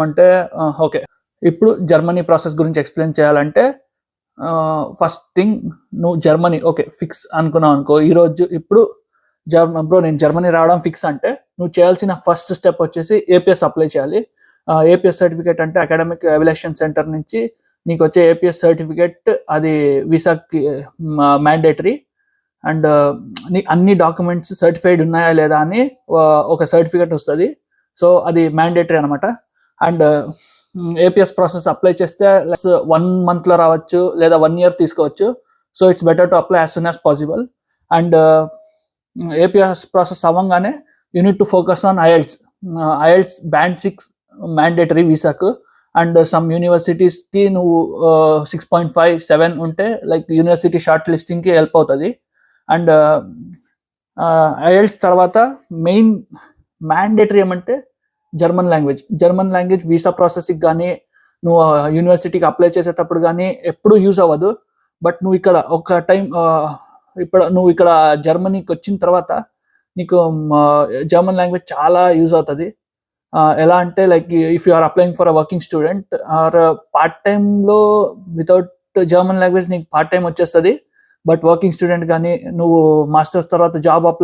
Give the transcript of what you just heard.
అంటే ఓకే. ఇప్పుడు Germany process గురించి ఎక్స్‌ప్లెయిన్ చేయాలంటే ఫస్ట్ థింగ్ నువ్వు జర్మనీ ఓకే. ఫిక్స్ అనుకున్నావనుకో ఇప్పుడు బ్రో నేను జర్మనీ రావడం ఫిక్స్ అంటే నువ్వు చేయాల్సిన ఫస్ట్ స్టెప్ వచ్చేసి ఏపీఎస్ అప్లై చేయాలి. ఏపీఎస్ సర్టిఫికేట్ అంటే అకాడమిక్ ఎవాల్యుయేషన్ సెంటర్ నుంచి నీకొచ్చే ఏపీఎస్ సర్టిఫికేట్ అది వీసాకి మ్యాండేటరీ. అండ్ అన్ని డాక్యుమెంట్స్ సర్టిఫైడ్ ఉన్నాయా లేదా అని ఒక సర్టిఫికేట్ వస్తది. సో అది మ్యాండేటరీ అనమాట. అండ్ ఏపీఎస్ ప్రాసెస్ అప్లై చేస్తే 1 month లో రావచ్చు లేదా 1 year తీసుకోవచ్చు. So it's better to apply as soon as possible. And APS process అవ్వంగానే you need to focus on IELTS band 6 mandatory వీసాకు. అండ్ సమ్ యూనివర్సిటీస్కి నువ్వు 6.5, 7 ఉంటే లైక్ యూనివర్సిటీ షార్ట్ లిస్టింగ్కి హెల్ప్ అవుతుంది. అండ్ ఐఎల్ట్స్ తర్వాత మెయిన్ మ్యాండేటరీ ఏమంటే జర్మన్ లాంగ్వేజ్ వీసా ప్రాసెస్కి కానీ నువ్వు యూనివర్సిటీకి అప్లై చేసేటప్పుడు కానీ ఎప్పుడు యూజ్ అవ్వదు. బట్ నువ్వు ఇక్కడ ఒక టైం నువ్వు ఇక్కడ జర్మనీకి వచ్చిన తర్వాత నీకు జర్మన్ లాంగ్వేజ్ చాలా యూజ్ అవుతుంది. ఎలా అంటే like if you are applying for a working student or part టైంలో వితౌట్ జర్మన్ లాంగ్వేజ్ నీకు పార్ట్ టైం వచ్చేస్తుంది. బట్ వర్కింగ్ స్టూడెంట్ కానీ నువ్వు మాస్టర్స్ తర్వాత జాబ్ అప్లై